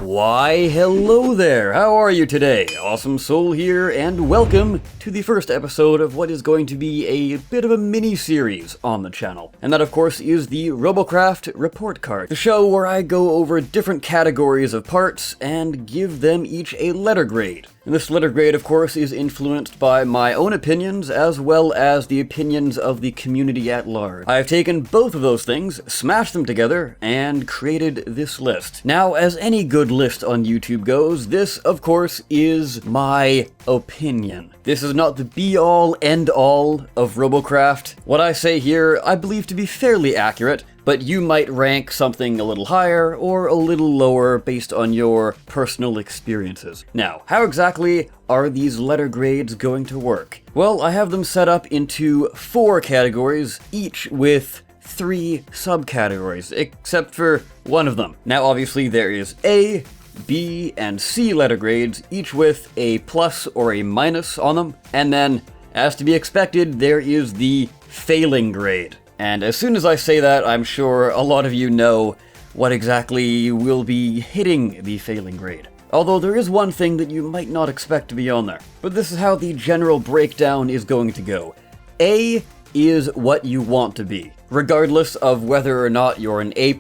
Why, hello there! How are you today? Awesome Soul here, and welcome to the first episode of what is going to be a bit of a mini-series on the channel. And that, of course, is the Robocraft Report Card, the show where I go over different categories of parts and give them each a letter grade. And this letter grade, of course, is influenced by my own opinions as well as the opinions of the community at large. I have taken both of those things, smashed them together, and created this list. Now, as any good list on YouTube goes, this, of course, is my opinion. This is not the be-all, end-all of Robocraft. What I say here, I believe to be fairly accurate, but you might rank something a little higher or a little lower based on your personal experiences. Now, how exactly are these letter grades going to work? Well, I have them set up into 4 categories, each with 3 subcategories, except for one of them. Now, obviously, there is A, B, and C letter grades, each with a plus or a minus on them, and then, as to be expected, there is the failing grade. And as soon as I say that, I'm sure a lot of you know what exactly will be hitting the failing grade. Although there is one thing that you might not expect to be on there. But this is how the general breakdown is going to go. A is what you want to be. Regardless of whether or not you're an A+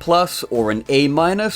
or an A-,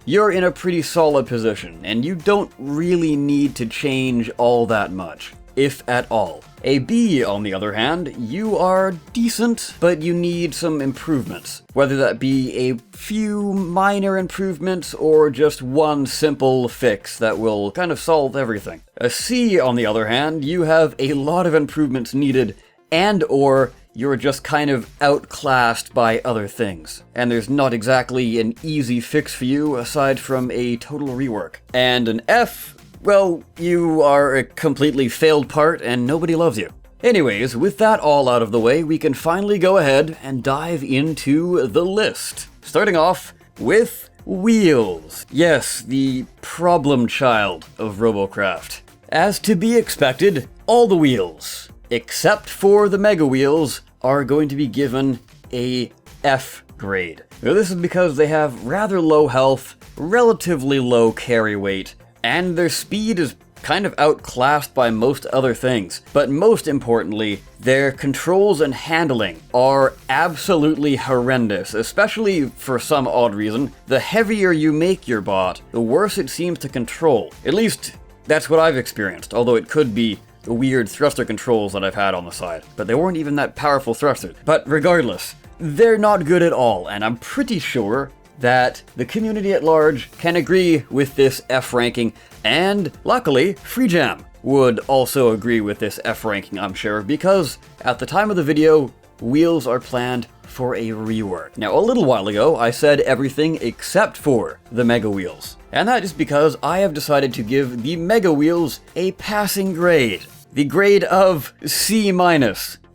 you're in a pretty solid position, and you don't really need to change all that much, if at all. A B, on the other hand, you are decent, but you need some improvements. Whether that be a few minor improvements or just one simple fix that will kind of solve everything. A C, on the other hand, you have a lot of improvements needed, and or you're just kind of outclassed by other things. And there's not exactly an easy fix for you aside from a total rework. And an F, well, you are a completely failed part and nobody loves you. Anyways, with that all out of the way, we can finally go ahead and dive into the list. Starting off with wheels. Yes, the problem child of Robocraft. As to be expected, all the wheels, except for the mega wheels, are going to be given a F grade. Now, this is because they have rather low health, relatively low carry weight, and their speed is kind of outclassed by most other things. But most importantly, their controls and handling are absolutely horrendous, especially for some odd reason. The heavier you make your bot, the worse it seems to control. At least, that's what I've experienced, although it could be the weird thruster controls that I've had on the side. But they weren't even that powerful thrusters. But regardless, they're not good at all, and I'm pretty sure that the community at large can agree with this F ranking, and luckily, FreeJam would also agree with this F ranking, I'm sure, because at the time of the video, wheels are planned for a rework. Now, a little while ago, I said everything except for the mega wheels, and that is because I have decided to give the mega wheels a passing grade. The grade of C-.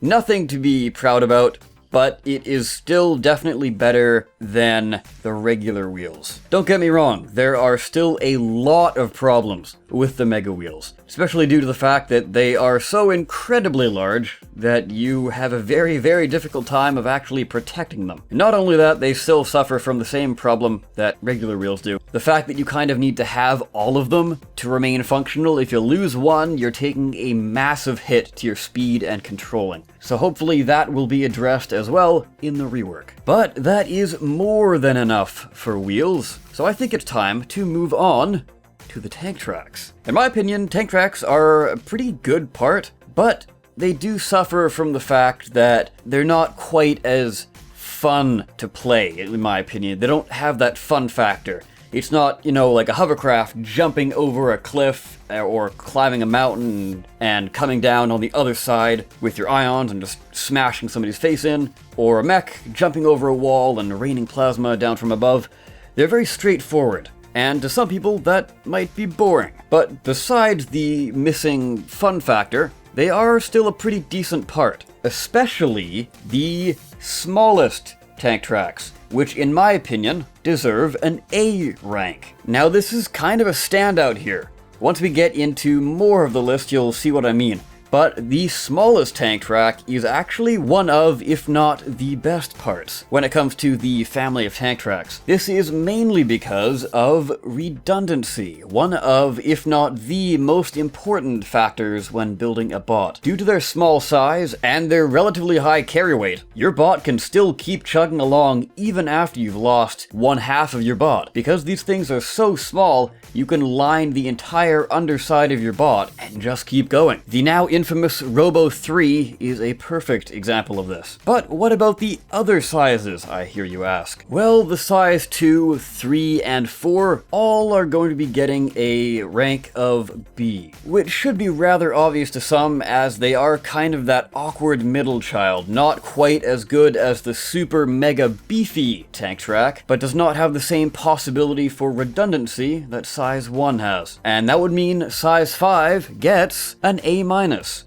Nothing to be proud about, but it is still definitely better than the regular wheels. Don't get me wrong, there are still a lot of problems with the mega wheels, especially due to the fact that they are so incredibly large that you have a very, very difficult time of actually protecting them. And not only that, they still suffer from the same problem that regular wheels do. The fact that you kind of need to have all of them to remain functional. If you lose one, you're taking a massive hit to your speed and controlling. So hopefully that will be addressed as well in the rework. But that is more than enough for wheels, so I think it's time to move on to the tank tracks. In my opinion, tank tracks are a pretty good part, but they do suffer from the fact that they're not quite as fun to play, in my opinion. They don't have that fun factor. It's not, like a hovercraft jumping over a cliff or climbing a mountain and coming down on the other side with your ions and just smashing somebody's face in, or a mech jumping over a wall and raining plasma down from above. They're very straightforward, and to some people that might be boring. But besides the missing fun factor, they are still a pretty decent part, especially the smallest tank tracks, which in my opinion deserve an A rank. Now, this is kind of a standout here. Once we get into more of the list, you'll see what I mean. but the smallest tank track is actually one of, if not the best parts when it comes to the family of tank tracks. This is mainly because of redundancy, one of, if not the most important factors when building a bot. Due to their small size and their relatively high carry weight, your bot can still keep chugging along even after you've lost one half of your bot. Because these things are so small, you can line the entire underside of your bot and just keep going. The now infamous Robo 3 is a perfect example of this. But what about the other sizes, I hear you ask? Well, the size 2, 3, and 4 all are going to be getting a rank of B, which should be rather obvious to some as they are kind of that awkward middle child, not quite as good as the super mega beefy tank track, but does not have the same possibility for redundancy that size 1 has. And that would mean size 5 gets an A-.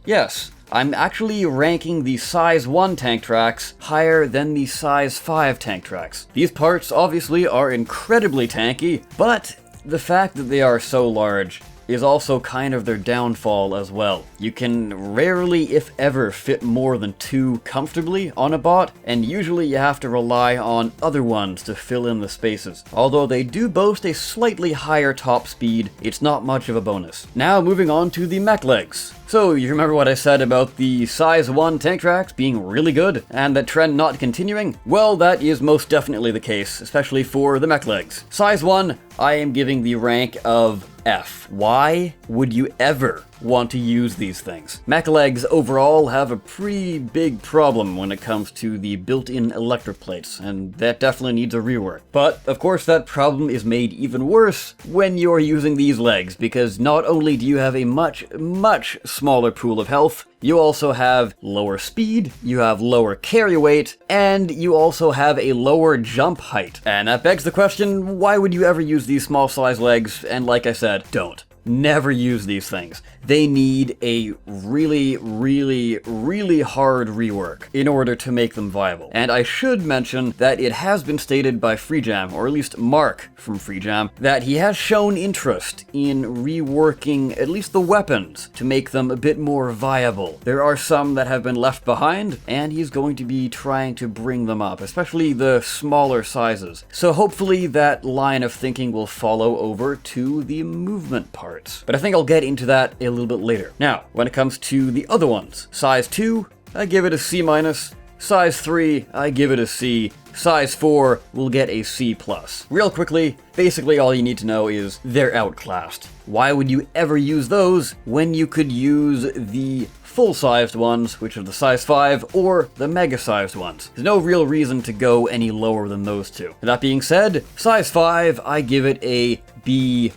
Yes, I'm actually ranking the size 1 tank tracks higher than the size 5 tank tracks. These parts obviously are incredibly tanky, but the fact that they are so large is also kind of their downfall as well. You can rarely, if ever, fit more than 2 comfortably on a bot, and usually you have to rely on other ones to fill in the spaces. Although they do boast a slightly higher top speed, it's not much of a bonus. Now moving on to the mech legs. So, you remember what I said about the size 1 tank tracks being really good, and that trend not continuing? Well, that is most definitely the case, especially for the mech legs. Size 1, I am giving the rank of F. Why would you ever want to use these things? Mech legs overall have a pretty big problem when it comes to the built-in electroplates, and that definitely needs a rework. But, of course, that problem is made even worse when you're using these legs, because not only do you have a much smaller pool of health, you also have lower speed, you have lower carry weight, and you also have a lower jump height. And that begs the question, why would you ever use these small size legs? And like I said, don't. Never use these things. They need a really hard rework in order to make them viable. And I should mention that it has been stated by FreeJam, or at least Mark from FreeJam, that he has shown interest in reworking at least the weapons to make them a bit more viable. There are some that have been left behind, and he's going to be trying to bring them up, especially the smaller sizes. So hopefully that line of thinking will follow over to the movement part. But I think I'll get into that a little bit later. Now, when it comes to the other ones, size 2, I give it a C-. Size 3, I give it a C. Size 4 will get a C+. Real quickly, basically all you need to know is they're outclassed. Why would you ever use those when you could use the full-sized ones, which are the size 5, or the mega-sized ones? There's no real reason to go any lower than those two. That being said, size 5, I give it a B-.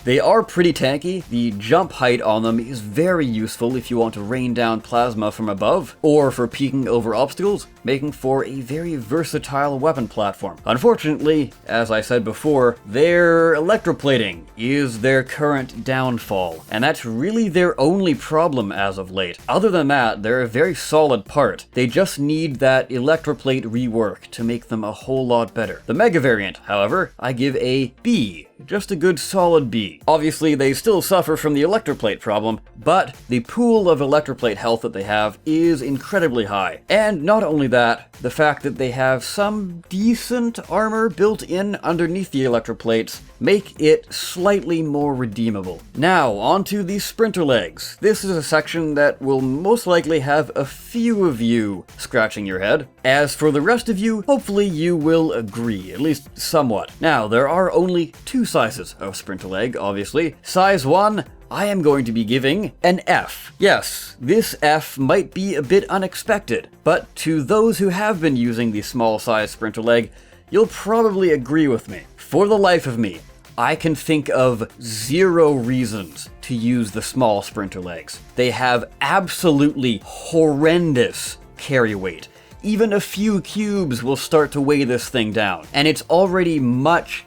They are pretty tanky. The jump height on them is very useful if you want to rain down plasma from above, or for peeking over obstacles, making for a very versatile weapon platform. Unfortunately, as I said before, their electroplating is their current downfall, and that's really their only problem as of late. Other than that, they're a very solid part. They just need that electroplate rework to make them a whole lot better. The Mega variant, however, I give a B. Just a good solid B. Obviously, they still suffer from the electroplate problem, but the pool of electroplate health that they have is incredibly high. And not only that, the fact that they have some decent armor built in underneath the electroplates make it slightly more redeemable. Now, onto the sprinter legs. This is a section that will most likely have a few of you scratching your head. As for the rest of you, hopefully you will agree, at least somewhat. Now, there are only 2 sizes of sprinter leg, obviously. Size 1, I am going to be giving an F. Yes, this F might be a bit unexpected, but to those who have been using the small size sprinter leg, you'll probably agree with me. For the life of me, I can think of 0 reasons to use the small sprinter legs. They have absolutely horrendous carry weight. Even a few cubes will start to weigh this thing down, and it's already much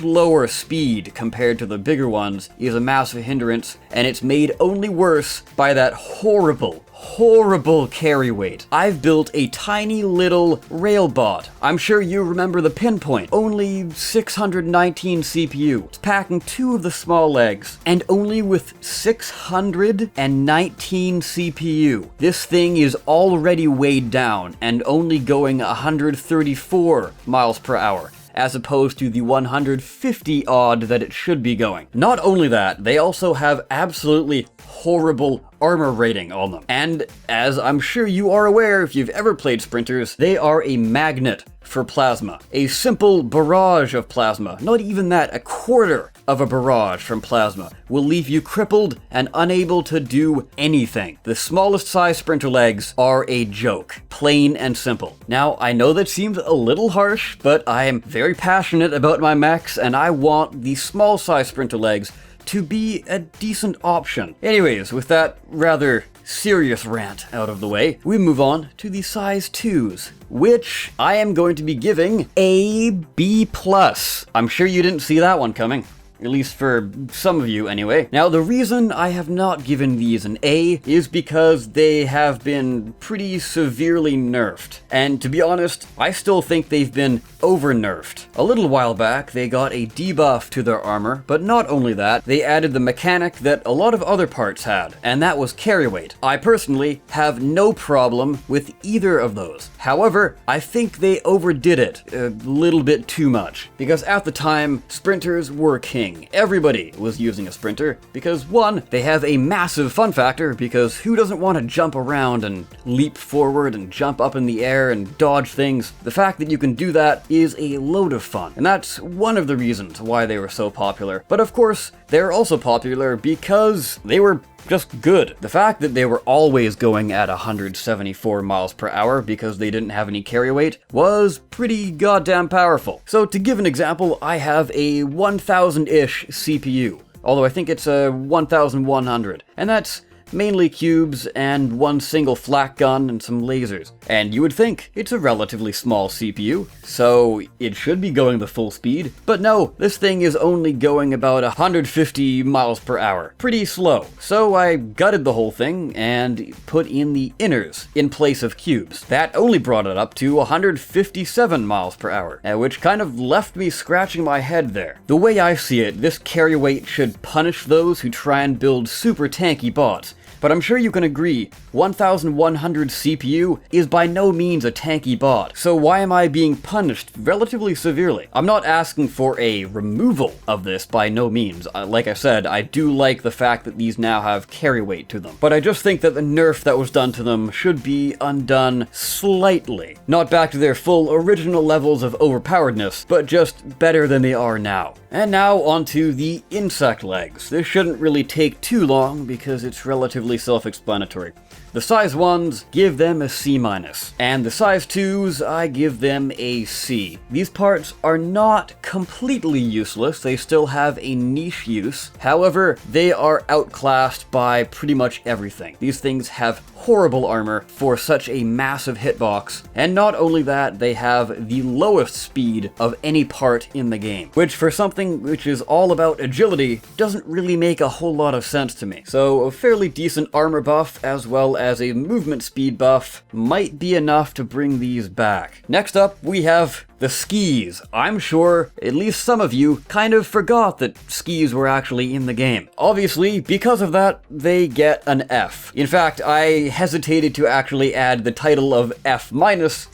lower speed compared to the bigger ones is a massive hindrance, and it's made only worse by that horrible horrible carry weight. I've built a tiny little railbot. I'm sure you remember the Pinpoint. Only 619 CPU. It's packing 2 of the small legs, and only with 619 CPU. This thing is already weighed down and only going 134 miles per hour, as opposed to the 150 odd that it should be going. Not only that, they also have absolutely horrible armor rating on them. And as I'm sure you are aware if you've ever played sprinters, they are a magnet for plasma. A simple barrage of plasma, not even that, a quarter of a barrage from plasma, will leave you crippled and unable to do anything. The smallest size sprinter legs are a joke, plain and simple. Now, I know that seems a little harsh, but I am very passionate about my mechs, and I want the small size sprinter legs to be a decent option. Anyways, with that rather serious rant out of the way, we move on to the size 2s, which I am going to be giving a B+. I'm sure you didn't see that one coming. At least for some of you anyway. Now, the reason I have not given these an A is because they have been pretty severely nerfed. And to be honest, I still think they've been over-nerfed. A little while back, they got a debuff to their armor, but not only that, they added the mechanic that a lot of other parts had, and that was carry weight. I personally have no problem with either of those. However, I think they overdid it a little bit too much, because at the time, sprinters were king. Everybody was using a sprinter because, one, they have a massive fun factor because who doesn't want to jump around and leap forward and jump up in the air and dodge things? The fact that you can do that is a load of fun, and that's one of the reasons why they were so popular. But of course, they're also popular because they were just good. The fact that they were always going at 174 miles per hour because they didn't have any carry weight was pretty goddamn powerful. So to give an example, I have a 1000-ish CPU, although I think it's a 1100, and that's mainly cubes and one single flak gun and some lasers. And you would think it's a relatively small CPU, so it should be going the full speed, but no, this thing is only going about 150 miles per hour. Pretty slow. So I gutted the whole thing and put in the inners in place of cubes. That only brought it up to 157 miles per hour, which kind of left me scratching my head there. The way I see it, this carry weight should punish those who try and build super tanky bots. But I'm sure you can agree, 1100 CPU is by no means a tanky bot. So why am I being punished relatively severely? I'm not asking for a removal of this by no means. Like I said, I do like the fact that these now have carry weight to them. But I just think that the nerf that was done to them should be undone slightly. Not back to their full original levels of overpoweredness, but just better than they are now. And now onto the insect legs. This shouldn't really take too long because it's relatively self-explanatory. The size 1s, give them a C-, and the size 2s, I give them a C. These parts are not completely useless, they still have a niche use. However, they are outclassed by pretty much everything. These things have horrible armor for such a massive hitbox, and not only that, they have the lowest speed of any part in the game, which for something which is all about agility doesn't really make a whole lot of sense to me. So a fairly decent armor buff as well as a movement speed buff might be enough to bring these back. Next up, we have the skis. I'm sure at least some of you kind of forgot that skis were actually in the game. Obviously, because of that, they get an F. In fact, I hesitated to actually add the title of F-,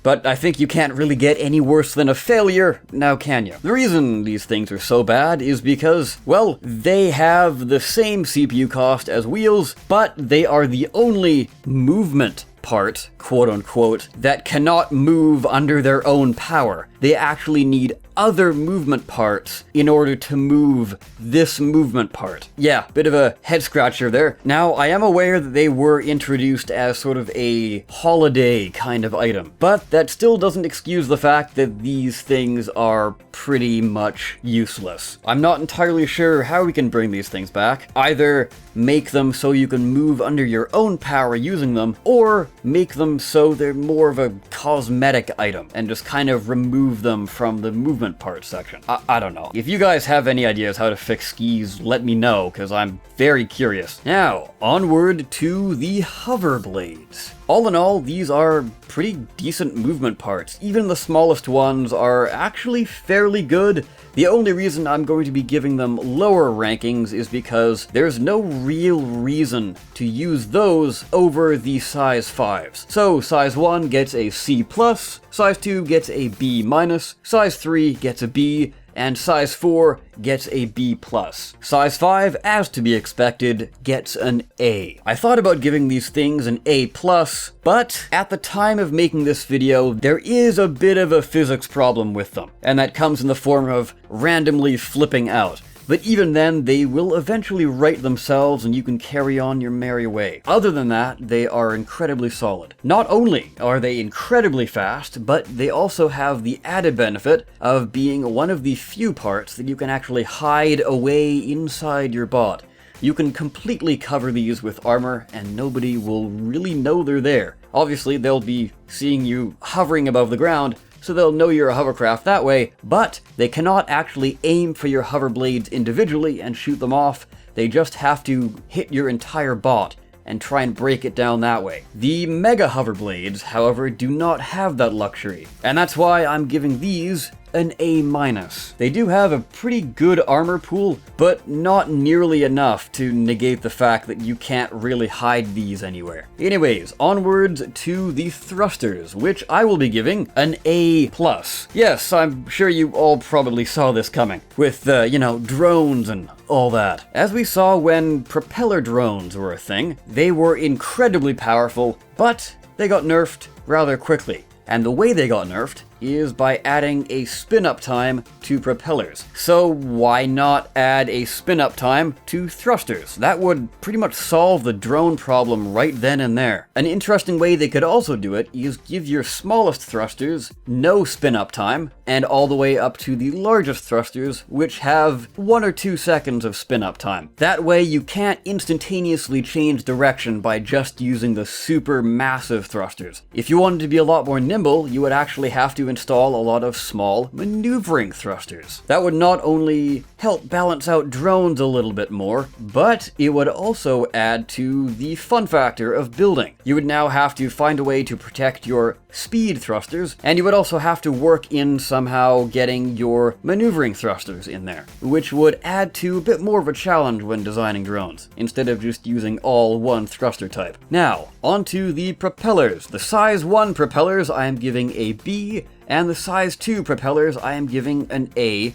but I think you can't really get any worse than a failure, now can you? The reason these things are so bad is because, well, they have the same CPU cost as wheels, but they are the only movement part, quote unquote, that cannot move under their own power. They actually need other movement parts in order to move this movement part. Yeah, bit of a head scratcher there. Now, I am aware that they were introduced as sort of a holiday kind of item, but that still doesn't excuse the fact that these things are pretty much useless. I'm not entirely sure how we can bring these things back. Either make them so you can move under your own power using them, or make them so they're more of a cosmetic item and just kind of remove remove them from the movement parts section. I don't know. If you guys have any ideas how to fix skis, let me know, because I'm very curious. Now, onward to the hover blades. All in all, these are pretty decent movement parts. Even the smallest ones are actually fairly good. The only reason I'm going to be giving them lower rankings is because there's no real reason to use those over the size 5s. So size 1 gets a C+, size 2 gets a B-, size 3 gets a B, and size 4 gets a B+. Size 5, as to be expected, gets an A. I thought about giving these things an A+, but at the time of making this video, there is a bit of a physics problem with them, and that comes in the form of randomly flipping out. But even then, they will eventually right themselves and you can carry on your merry way. Other than that, they are incredibly solid. Not only are they incredibly fast, but they also have the added benefit of being one of the few parts that you can actually hide away inside your bot. You can completely cover these with armor and nobody will really know they're there. Obviously, they'll be seeing you hovering above the ground, so they'll know you're a hovercraft that way, but they cannot actually aim for your hover blades individually and shoot them off. They just have to hit your entire bot and try and break it down that way. The Mega Hover Blades, however, do not have that luxury, and that's why I'm giving these an A-. They do have a pretty good armor pool, but not nearly enough to negate the fact that you can't really hide these anywhere. Anyways, onwards to the thrusters, which I will be giving an A+. Yes, I'm sure you all probably saw this coming, with, drones and all that. As we saw when propeller drones were a thing, they were incredibly powerful, but they got nerfed rather quickly. And the way they got nerfed is by adding a spin-up time to propellers. So why not add a spin-up time to thrusters? That would pretty much solve the drone problem right then and there. An interesting way they could also do it is give your smallest thrusters no spin-up time, and all the way up to the largest thrusters, which have 1 or 2 seconds of spin-up time. That way you can't instantaneously change direction by just using the super massive thrusters. If you wanted to be a lot more nimble, you would actually have to install a lot of small maneuvering thrusters. That would not only help balance out drones a little bit more, but it would also add to the fun factor of building. You would now have to find a way to protect your speed thrusters, and you would also have to work in somehow getting your maneuvering thrusters in there, which would add to a bit more of a challenge when designing drones, instead of just using all one thruster type. Now, onto the propellers. The size 1 propellers I am giving a B, and the size 2 propellers I am giving an A-.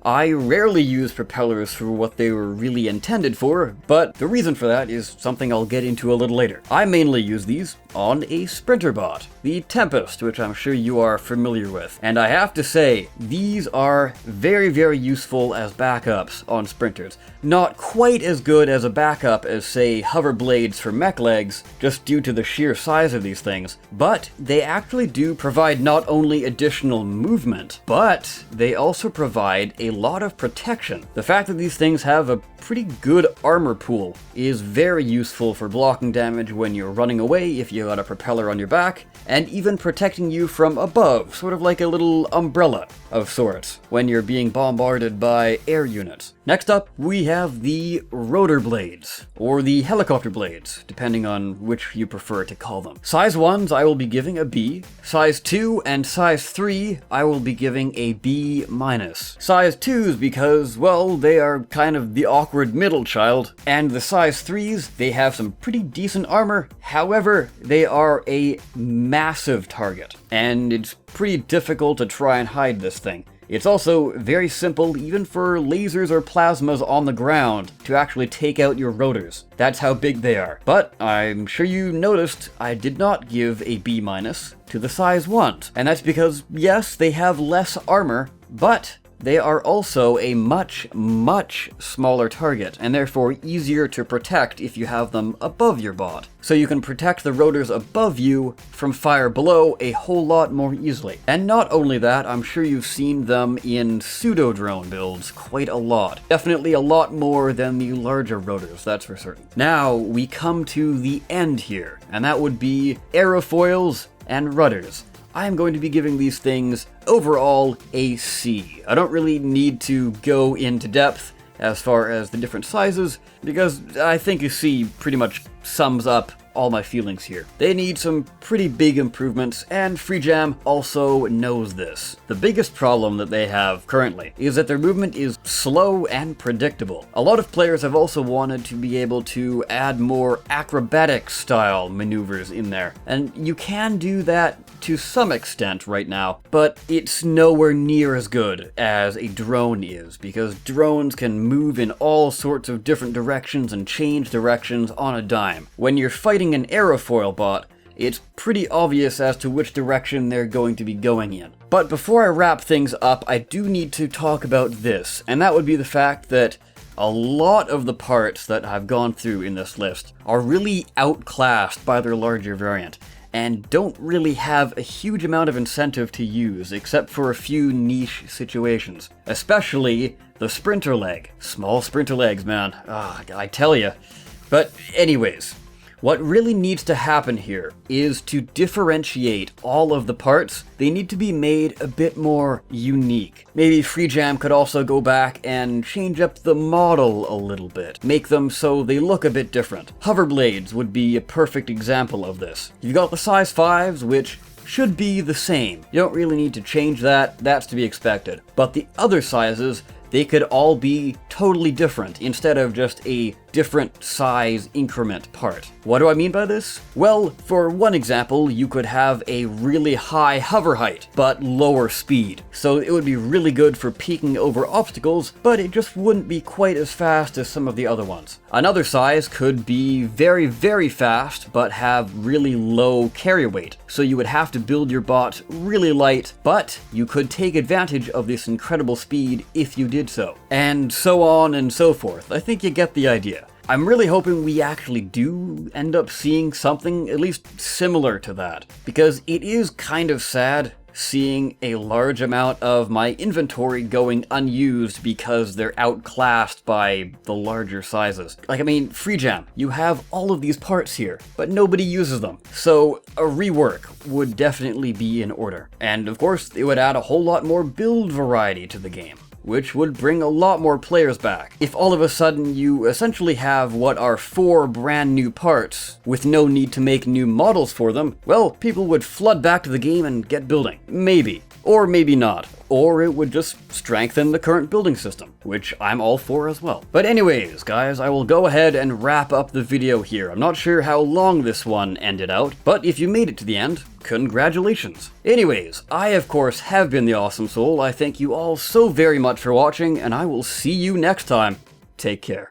I rarely use propellers for what they were really intended for, but the reason for that is something I'll get into a little later. I mainly use these on a sprinter bot, the Tempest, which I'm sure you are familiar with. And I have to say, these are very, very useful as backups on sprinters. Not quite as good as a backup as, say, hover blades for mech legs, just due to the sheer size of these things, but they actually do provide not only additional movement, but they also provide a lot of protection. The fact that these things have a pretty good armor pool is very useful for blocking damage when you're running away if you got a propeller on your back, and even protecting you from above, sort of like a little umbrella of sorts, when you're being bombarded by air units. Next up, we have the rotor blades, or the helicopter blades, depending on which you prefer to call them. Size 1s I will be giving a B, size 2 and size 3 I will be giving a B-. Size 2s because, well, they are kind of the awkward middle child, and the size 3s, they have some pretty decent armor, however, they are a massive target, and it's pretty difficult to try and hide this thing. It's also very simple, even for lasers or plasmas on the ground, to actually take out your rotors. That's how big they are. But I'm sure you noticed I did not give a B- to the size 1s. And that's because, yes, they have less armor, but they are also a much, much smaller target, and therefore easier to protect if you have them above your bot. So you can protect the rotors above you from fire below a whole lot more easily. And not only that, I'm sure you've seen them in pseudo-drone builds quite a lot. Definitely a lot more than the larger rotors, that's for certain. Now, we come to the end here, and that would be aerofoils and rudders. I am going to be giving these things overall a C. I don't really need to go into depth as far as the different sizes, because I think a C pretty much sums up all my feelings here. They need some pretty big improvements, and FreeJam also knows this. The biggest problem that they have currently is that their movement is slow and predictable. A lot of players have also wanted to be able to add more acrobatic style maneuvers in there, and you can do that to some extent right now, but it's nowhere near as good as a drone is, because drones can move in all sorts of different directions and change directions on a dime. When you're fighting an aerofoil bot, it's pretty obvious as to which direction they're going to be going in. But before I wrap things up, I do need to talk about this, and that would be the fact that a lot of the parts that I've gone through in this list are really outclassed by their larger variant, and don't really have a huge amount of incentive to use, except for a few niche situations. Especially the sprinter leg. Small sprinter legs, man. I tell ya. But anyways, what really needs to happen here is to differentiate all of the parts. They need to be made a bit more unique. Maybe FreeJam could also go back and change up the model a little bit. Make them so they look a bit different. Hoverblades would be a perfect example of this. You've got the size 5s, which should be the same. You don't really need to change that, that's to be expected. But the other sizes, they could all be totally different instead of just a different size increment part. What do I mean by this? Well, for one example, you could have a really high hover height, but lower speed. So it would be really good for peeking over obstacles, but it just wouldn't be quite as fast as some of the other ones. Another size could be very, very fast, but have really low carry weight. So you would have to build your bot really light, but you could take advantage of this incredible speed if you did so. And so on and so forth. I think you get the idea. I'm really hoping we actually do end up seeing something at least similar to that, because it is kind of sad seeing a large amount of my inventory going unused because they're outclassed by the larger sizes. Like, I mean, FreeJam, you have all of these parts here, but nobody uses them. So a rework would definitely be in order. And of course, it would add a whole lot more build variety to the game, which would bring a lot more players back. If all of a sudden you essentially have what are 4 brand new parts with no need to make new models for them, well, people would flood back to the game and get building. Maybe. Or maybe not. Or it would just strengthen the current building system, which I'm all for as well. But anyways, guys, I will go ahead and wrap up the video here. I'm not sure how long this one ended out, but if you made it to the end, congratulations. Anyways, I of course have been the Awesome Soul. I thank you all so very much for watching, and I will see you next time. Take care.